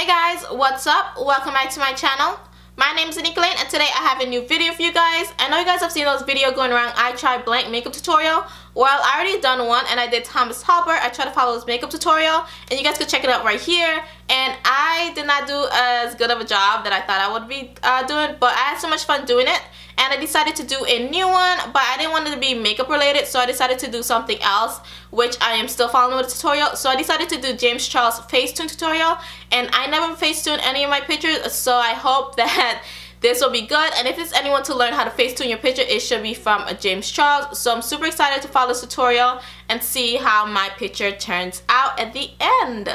guys, what's up? Welcome back to my channel. My name is Onica Layne and today I have a new video for you guys. I know you guys have seen those videos going around, I tried blank makeup tutorial. Well, I already done one and I did Thomas Halbert. I tried to follow his makeup tutorial and you guys could check it out right here. And I did not do as good of a job that I thought I would be doing, but I had so much fun doing it. And I decided to do a new one, but I didn't want it to be makeup related, so I decided to do something else, which I am still following with the tutorial. So I decided to do James Charles Facetune tutorial, and I never Facetune any of my pictures, so I hope that this will be good. And if it's anyone to learn how to Facetune your picture, it should be from a James Charles. So I'm super excited to follow this tutorial and see how my picture turns out at the end.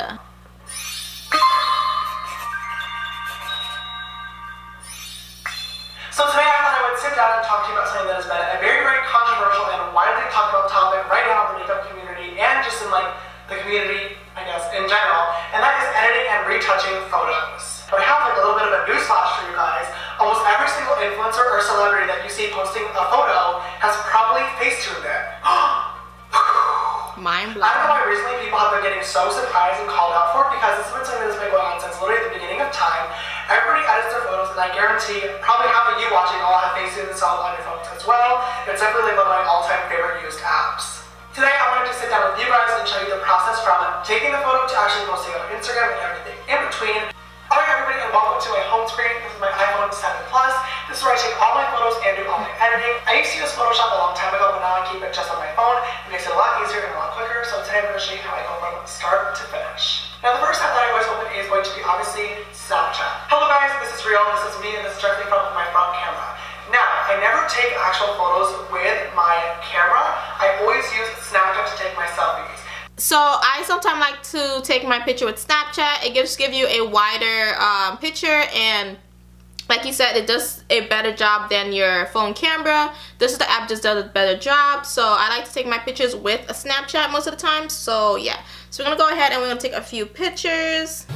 So today I thought I would sit down and talk to you about something that has been a very, very controversial and widely talked about topic right now in the makeup community and just in like the community, I guess, in general, and that is editing and retouching photos. But I have like a little bit of a newsflash for you guys. Almost every single influencer or celebrity that you see posting a photo has probably Facetuned it. Mind blown. I don't know why recently people have been getting so surprised and called out for it, because this has been something that has been going on since literally the beginning of time. Everybody edits their photos, and I guarantee probably half of you watching all have Facetune installed on your phones as well. It's definitely one of my all-time favorite used apps. Today I wanted to sit down with you guys and show you the process from taking the photo to actually posting it on Instagram and everything in between. Alright everybody, and welcome to my home screen. This is my iPhone 7 Plus. This is where I take all my photos and do all my editing. I used to use Photoshop a long time ago, but now I keep it just on my phone. It makes it a lot easier and a lot quicker. So today I'm going to show you how I go from start to finish. Now the first app that I always open is going to be obviously Snapchat. Hello guys, this is real, this is me, and this is directly from my front camera. Now, I never take actual photos with my camera. I always use Snapchat to take my selfies. So I sometimes like to take my picture with Snapchat. It give you a wider picture, and like you said, it does a better job than your phone camera. This is the app just does a better job. So I like to take my pictures with a Snapchat most of the time. So yeah, so we're gonna go ahead and we're gonna take a few pictures.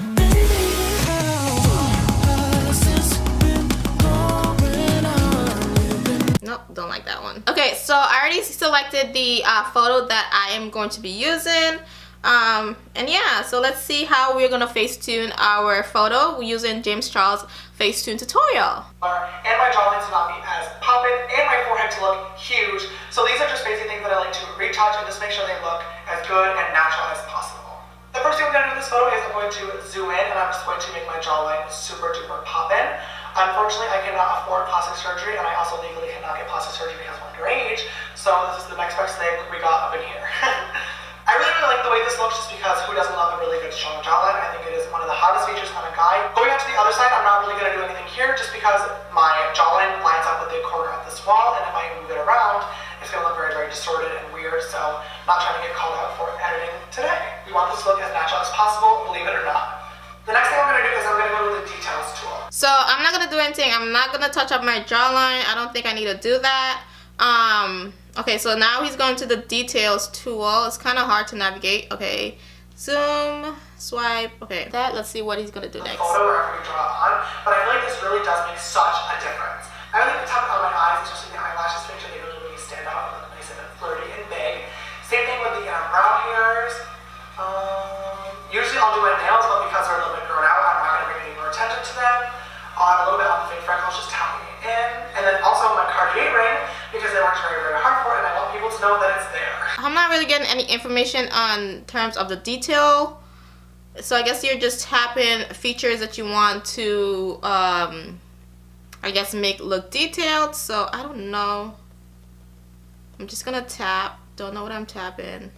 Nope, don't like that one. Okay, so I already selected the photo that I am going to be using. And yeah, so let's see how we're gonna Facetune our photo using James Charles Facetune tutorial. And my jawline to not be as poppin', and my forehead to look huge. So these are just basic things that I like to retouch and just make sure they look as good and natural as possible. The first thing I'm gonna do with this photo is I'm going to zoom in, and I'm just going to make my jawline super duper poppin'. Unfortunately, I cannot afford plastic surgery, and I also legally cannot get plastic surgery because I'm underage. So this is the next best thing we got up in here. I really, really like the way this looks, just because who doesn't love a really good strong jawline? I think it is one of the hottest features on a guy. Going on to the other side, I'm not really going to do anything here, just because my jawline lines up with the corner of this wall, and if I move it around, it's going to look very, very distorted and weird. So not trying to get called out for editing today. We want this to look as natural as possible, believe it or not. The next thing I'm going to do is I'm going to go to the details tool. So I'm not going to do anything. I'm not going to touch up my jawline. I don't think I need to do that. Okay, so now he's going to the details tool. It's kind of hard to navigate. Okay, zoom, swipe. Okay, let's see what he's going to do next. Photo wherever you draw on, but I feel like this really does make such a difference. I really like the top of my eyes, especially the eyelashes picture. They really, really stand out and look nice and flirty and big. Same thing with the brow hairs. Usually I'll do my nails, but because they're a little bit grown out, I'm not going to bring any more attention to them. I'll add a little bit on the fake freckles, just tapping it in. And then also my Cartier ring, because they worked very, very hard for it, and I want people to know that it's there. I'm not really getting any information on terms of the detail. So I guess you're just tapping features that you want to, I guess, make look detailed. So I don't know. I'm just going to tap. Don't know what I'm tapping.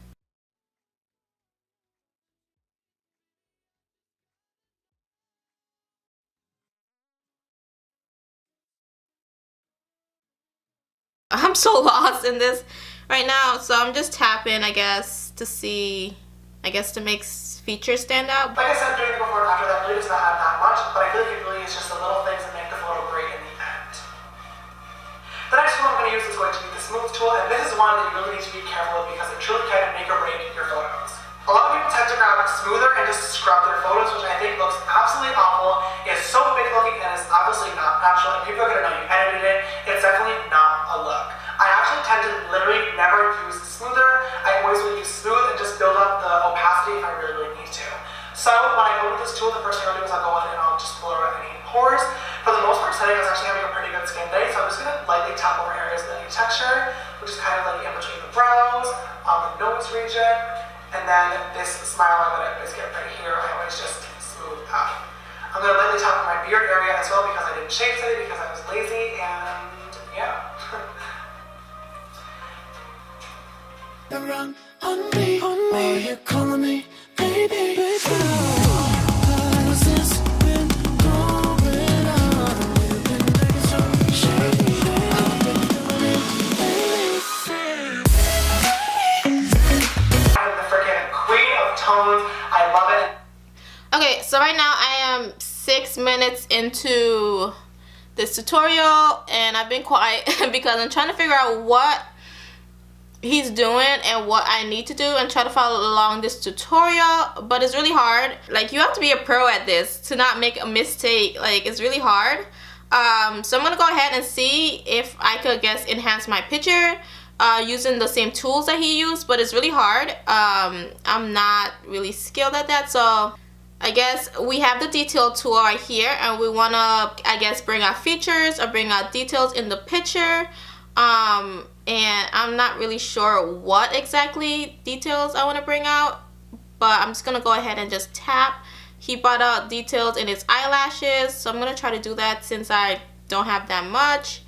I'm so lost in this right now, so I'm just tapping, I guess, to see, I guess, to make features stand out. Like I said, doing the before and after that really does not add that much, but I feel like it really is just the little things that make the photo great in the end. The next tool I'm going to use is going to be the smooth tool, and this is one that you really need to be careful with because it truly can make or break your photos. A lot of people tend to grab smoother and just scrub their photos, which I think looks absolutely awful. It's so fake looking and it's obviously not natural, and people are going to know you edited it. It's definitely not a look. I actually tend to literally never use smoother. I always will use smooth and just build up the opacity if I really, really need to. So when I go to this tool, the first thing I'll do is I'll go tap over areas of the texture, which is kind of like in between the brows, the nose region, and then this smile line that I always get right here, I always just smooth out. I'm going to lightly tap on my beard area as well because I didn't shave today because I was lazy, and yeah. Run on me, you're calling me, baby, baby. What's this been going on? You've been making so shady. I've been doing it lately. I'm the freaking queen of tones. I love it. Okay, so right now I am 6 minutes into this tutorial and I've been quiet because I'm trying to figure out what he's doing and what I need to do and try to follow along this tutorial, but it's really hard. Like, you have to be a pro at this to not make a mistake. Like, it's really hard. So I'm gonna go ahead and see if I could, I guess, enhance my picture using the same tools that he used, but it's really hard. I'm not really skilled at that, so I guess we have the detail tool right here and we want to, I guess, bring out features or bring out details in the picture. And I'm not really sure what exactly details I want to bring out, but I'm just going to go ahead and just tap. He brought out details in his eyelashes, so I'm going to try to do that since I don't have that much.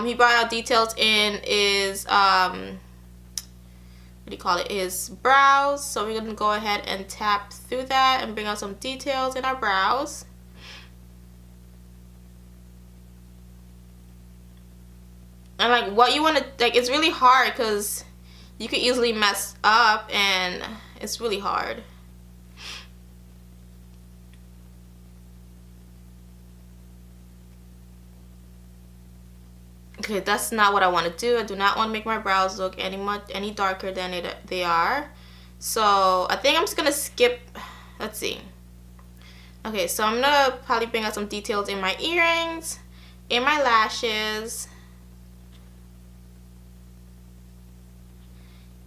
He brought out details in his, his brows, so we're going to go ahead and tap through that and bring out some details in our brows. And like, what you want to, like, it's really hard because you could easily mess up and it's really hard. Okay, that's not what I want to do. I do not want to make my brows look any darker than they are. So I think I'm just gonna skip. Let's see. Okay, so I'm gonna probably bring out some details in my earrings, in my lashes,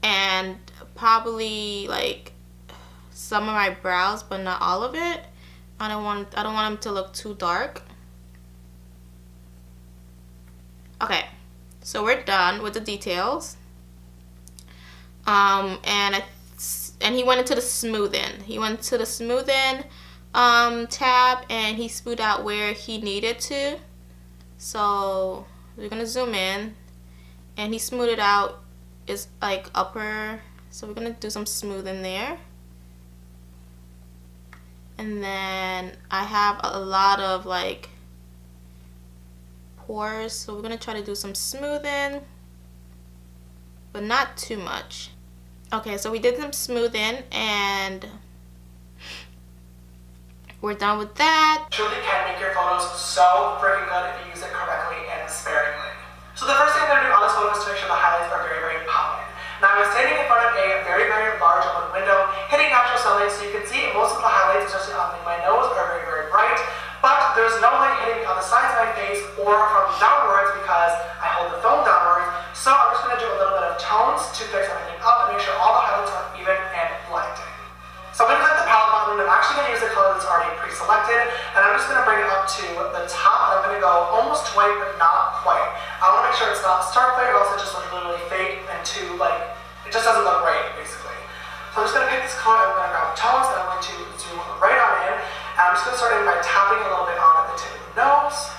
and probably like some of my brows, but not all of it. I don't want them to look too dark. Okay, so we're done with the details. And he went into the smoothing. He went to the smoothing tab and he smoothed out where he needed to. So we're gonna zoom in, and he smoothed it out is like upper. So we're gonna do some smoothing there. And then I have a lot of like pores, so we're gonna try to do some smoothing, but not too much. Okay, so we did some smoothing and we're done with that. Truly can make your photos so freaking good if you use it correctly and sparingly. So the first thing I'm gonna do on this photo is to make sure the highlights are very, very popping. Now I'm standing in front of a very, very large open window, hitting natural sunlight, so you can see most of the highlights, especially on my nose, are very, very bright. But there's no light hitting on the sides of my face or from downwards because I hold the phone downwards. So I'm just going to do a little bit of tones to fix everything up and make sure all the highlights are even and blending. So I'm going to click the palette button, and I'm actually going to use the color that's already pre-selected, and I'm just going to bring it up to the top, and I'm going to go almost white but not quite. I want to make sure it's not stark white or else it just looks really, really fake and too, like, it just doesn't look right, basically. So I'm just going to pick this color, and I'm going to grab tones, and I'm going to zoom right on in. And I'm just going to start in by tapping a little bit on the tip of the nose.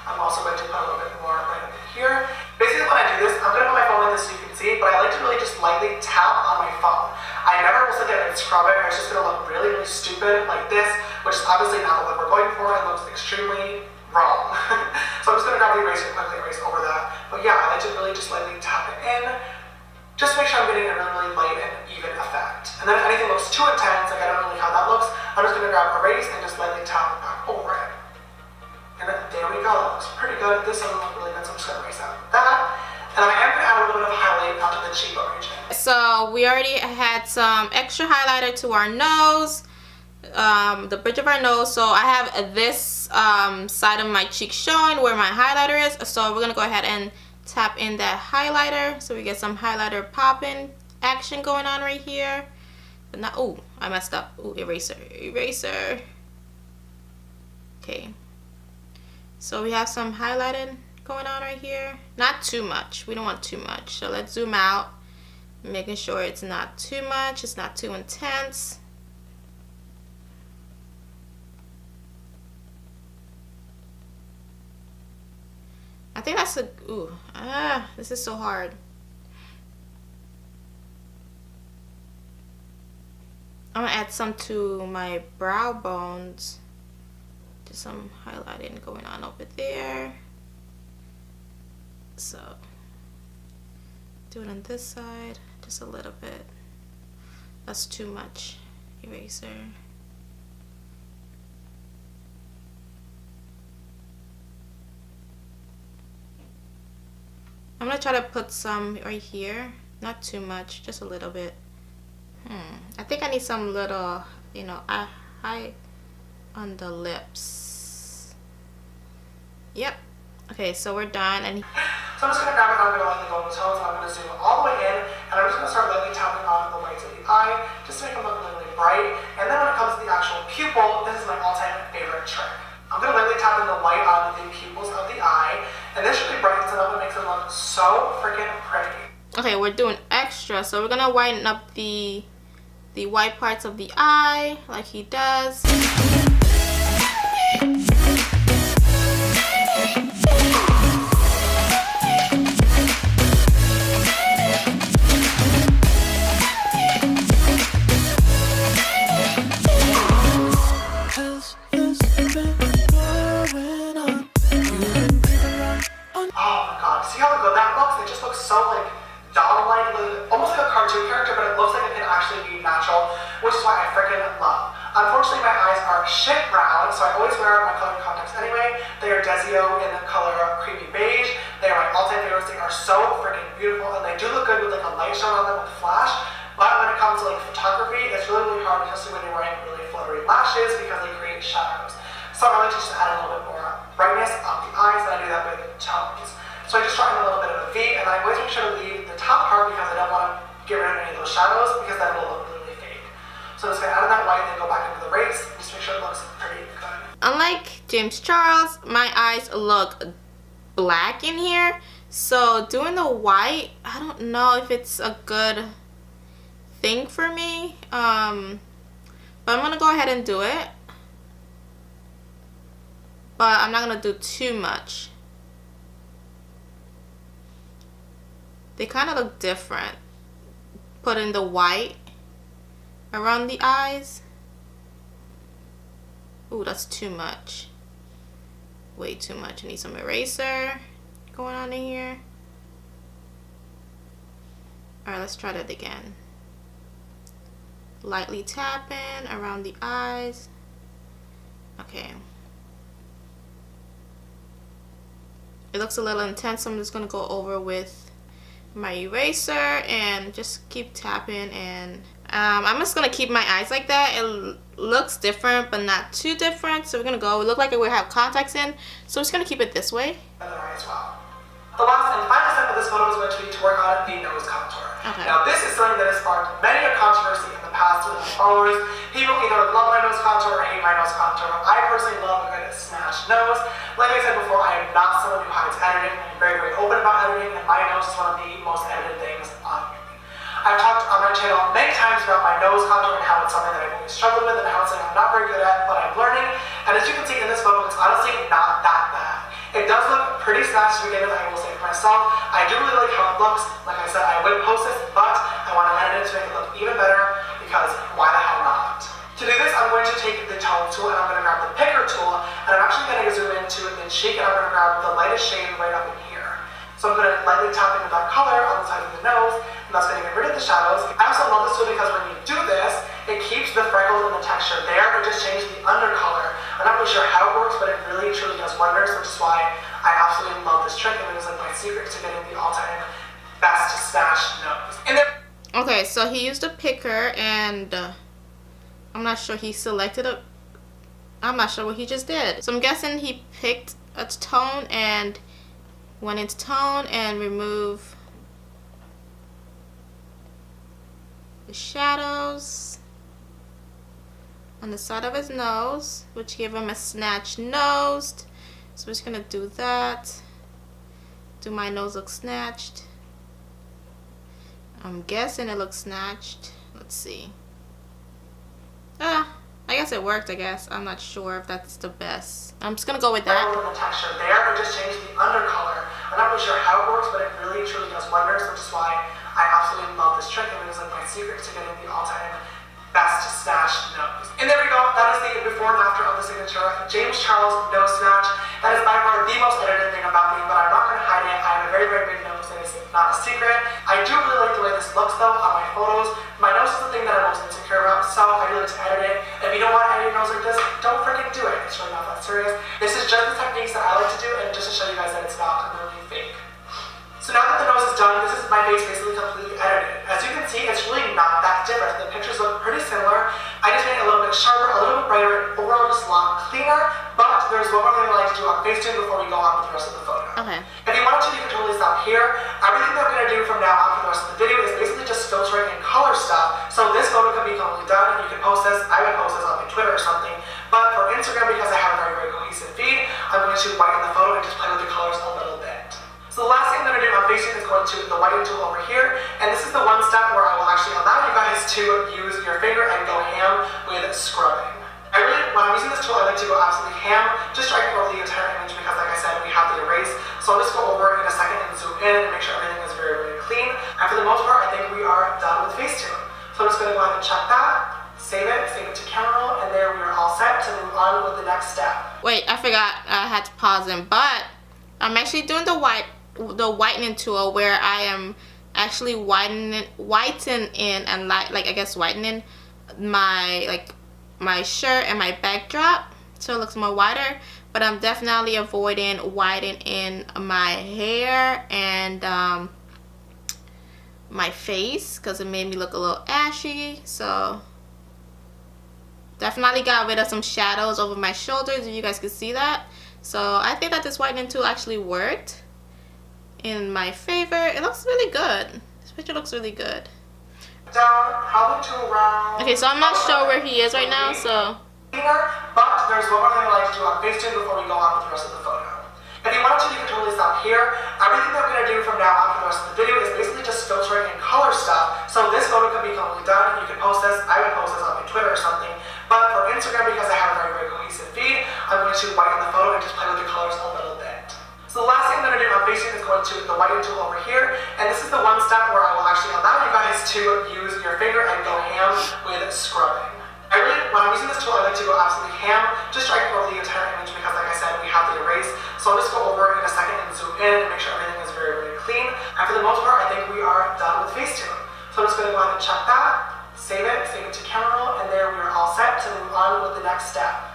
I'm also going to put a little bit more right up in here. Basically, when I do this, I'm going to put my phone like this so you can see, but I like to really just lightly tap on my phone. I never will sit there and scrub it, or it's just going to look really, really stupid like this, which is obviously not the look we're going for. It looks extremely wrong. So I'm just going to grab the eraser and quickly erase over that. But yeah, I like to really just lightly tap it in. Just make sure I'm getting a really, really light and even effect. And then if anything looks too intense, like I don't really like how that looks, I'm just going to grab erase and just lightly tap it back over it. And there we go. That looks pretty good. This doesn't look really good, so I'm just going to erase out that. And I am going to add a little bit of highlight onto the cheekbone region. So we already had some extra highlighter to our nose, the bridge of our nose. So I have this side of my cheek showing where my highlighter is. So we're going to go ahead and tap in that highlighter so we get some highlighter popping action going on right here. But not, oh, I messed up. Oh, eraser. Okay, so we have some highlighting going on right here. Not too much. We don't want too much. So let's zoom out, making sure it's not too much. It's not too intense. I think that's a, ooh, this is so hard. I'm gonna add some to my brow bones. Just some highlighting going on over there. So, do it on this side, just a little bit. That's too much eraser. I'm gonna try to put some right here, not too much, just a little bit. I think I need some little, you know, high on the lips. Yep. Okay, so we're done. And so I'm just gonna grab it, I'm gonna lightly go on the toes, and I'm gonna zoom all the way in, and I'm just gonna start lightly tapping on the whites of the eye, just to make them look really bright. And then when it comes to the actual pupil, this is my all-time favorite trick. I'm gonna lightly tap in the white on the pupils of the eye, and this really brightens it up and makes it look so freaking pretty. Okay, we're doing extra, so we're gonna whiten up the white parts of the eye like he does. See how good that looks? It just looks so like doll-like, almost like a cartoon character, but it looks like it can actually be natural, which is why I freaking love. Unfortunately, my eyes are shit brown, so I always wear my colored contacts anyway. They are Desio in the color creamy beige. They are my all-time favorites. They are so freaking beautiful, and they do look good with like a light shone on them with flash. But when it comes to like photography, it's really, really hard, especially when you're wearing really fluttery lashes, because they create shadows. So I like to just add a little bit more brightness on the eyes, and I do that with tones. So I just draw in a little bit of a V, and I always make sure to leave the top part because I don't want to get rid of any of those shadows, because that will look really fake. So I'm just going to add in that white and then go back into the race, just make sure it looks pretty good. Unlike James Charles, my eyes look black in here. So doing the white, I don't know if it's a good thing for me. But I'm going to go ahead and do it. But I'm not going to do too much. They kind of look different. Putting the white around the eyes. Ooh, that's too much. Way too much. I need some eraser going on in here. Alright, let's try that again. Lightly tapping around the eyes. Okay. It looks a little intense, so I'm just going to go over with my eraser and just keep tapping, and I'm just gonna keep my eyes like that. It looks different but not too different, so we're gonna go. We look like we have contacts in, so we're just gonna keep it this way. As well. The last and final step of this photo is going to be to work on the nose contour. Okay. Now this is something that has sparked many a controversy in the past with my followers. People either love my nose contour or hate my nose contour. I personally love a good snatched nose. Like I said before, I am not someone who hides editing. I'm very, very open about editing, and my nose is one of the most edited things on me. I've talked on my channel many times about my nose contour and how it's something that I've always struggled with and how it's something I'm not very good at, but I'm learning. And as you can see in this photo, it's honestly not that bad. It does look pretty snatched to begin with, I will say for myself. I do really like how it looks. Like I said, I would post this, but I want to edit it to make it look even better, because why the hell not? To do this, I'm going to take the tone tool and I'm going to grab the picker tool, and I'm actually going to zoom into the cheek, and I'm going to grab the lightest shade right up in here. So I'm going to lightly tap into that color on the side of the nose, and that's going to get rid of the shadows. I also love this tool because when you do this, it keeps the freckles and the texture there. It just changes the undercolor. I'm not really sure how it works, but it really truly does wonders, which is why I absolutely love this trick, and it was like my secret to getting the all-time best snatched nose. Okay, so he used a picker, and I'm not sure he selected a... I'm not sure what he just did. So I'm guessing he picked a tone and went into tone and remove the shadows on the side of his nose, which gave him a snatched nose. So we're just gonna do that. Do my nose look snatched? I'm guessing it looks snatched. Let's see. I guess it worked, I guess. I'm not sure if that's the best. I'm just gonna go with that. The texture there, but just change the undercolor. I'm not really sure how it works, but it really truly does wonders, which is why I absolutely love this trick. And it was like my secret to getting the all-time best snatched nose. And there we go. That is the before and after of the signature James Charles nose snatch. That is by far the most edited thing about me, but I'm not gonna hide it. I have a very, very big nose. It is not a secret. I do really like the way this looks though on my photos. My nose is the thing that I'm most insecure about, so I do like to edit it. If you don't want to edit your nose like this, don't freaking do it. It's really not that serious. This is just the techniques that I like to do, and just to show you guys that it's not completely fake. So now that the nose is done, this is my face basically completely edited. As you can see, it's really not that different. The pictures look pretty similar. I just made it a little bit sharper, a little bit brighter, and overall just a lot cleaner. But there's one more thing I like to do on Facetune before we go on with the rest of the photo. Okay. If you wanted to, you can totally stop here. Everything that I'm going to do from now on for the rest of the video is basically just filtering and color stuff. So this photo can be completely done, and you can post this. I would post this on my Twitter or something. But for Instagram, because I have a very, very cohesive feed, I'm going to whiten the photo and just play with the colors a little bit. So the last thing I'm going to do on Facetune is going to the whiten tool over here, and this is the one step where I will actually allow you guys to use your finger and go ham with scrubbing. When I'm using this tool, I like to go absolutely ham, just striking over the entire image because, like I said, we have the erase. So I'll just go over in a second and zoom in and make sure everything is very, very clean. And for the most part, I think we are done with Facetune. So I'm just going to go ahead and check that, save it to camera roll, and there we are all set to move on with the next step. Wait, I forgot. I had to pause him, but I'm actually doing the whitening tool where I am actually whitening and like I guess whitening my shirt and my backdrop so it looks more whiter, but I'm definitely avoiding whitening my hair and my face because it made me look a little ashy. So definitely got rid of some shadows over my shoulders, if you guys can see that. So I think that this whitening tool actually worked in my favor. It looks really good. This picture looks really good. Down, probably to around. Okay, so I'm not sure where he is right now, so. But there's one more thing I like to do on Facetune before we go on with the rest of the photo. If you wanted to, you can totally stop here. Everything that I'm going to do from now on for the rest of the video is basically just filtering and color stuff. So this photo can be completely done. You can post this. I would post this on my Twitter or something. But for Instagram, because I have a very, very cohesive feed, I'm going to whiten the photo and just play with the colors a little bit. So the last thing I'm going to do on Facetune is going to the whiten tool over here, and this is the one step where I will actually allow you guys to use your finger and go ham with scrubbing. When I'm using this tool, I like to go absolutely ham, just striking over the entire image because, like I said, we have the erase. So I'll just go over in a second and zoom in and make sure everything is very, very clean. And for the most part, I think we are done with Facetune. So I'm just going to go ahead and check that, save it to camera roll, and there we are all set to move on with the next step.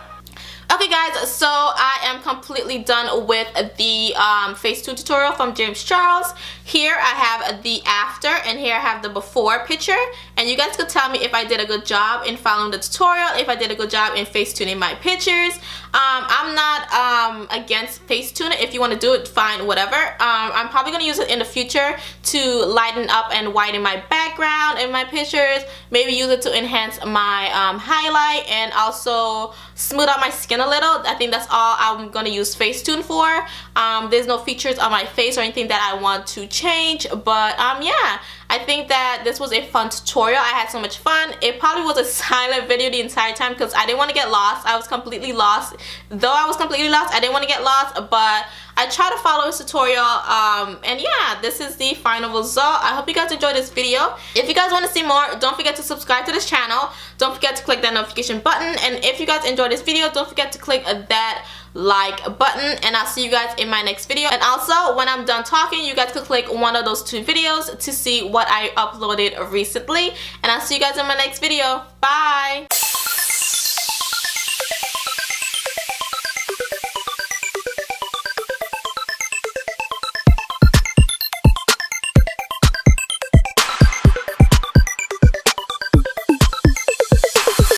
Okay guys, so I am completely done with the Facetune tutorial from James Charles. Here I have the after and here I have the before picture, and you guys could tell me if I did a good job in following the tutorial, if I did a good job in Facetuning my pictures. I'm not against Facetune. If you want to do it, fine, whatever. I'm probably going to use it in the future to lighten up and whiten my background in my pictures. Maybe use it to enhance my highlight and also smooth out my skin a little. I think that's all I'm going to use Facetune for. There's no features on my face or anything that I want to change, but yeah, I think that this was a fun tutorial. I had so much fun. It probably was a silent video the entire time because I didn't want to get lost. I was completely lost. Though I was completely lost, I didn't want to get lost, but I tried to follow this tutorial, and yeah, this is the final result. I hope you guys enjoyed this video. If you guys want to see more, don't forget to subscribe to this channel. Don't forget to click that notification button, and if you guys enjoyed this video, don't forget to click that like button, and I'll see you guys in my next video. And also, when I'm done talking, you guys could click one of those two videos to see what I uploaded recently, and I'll see you guys in my next video. Bye.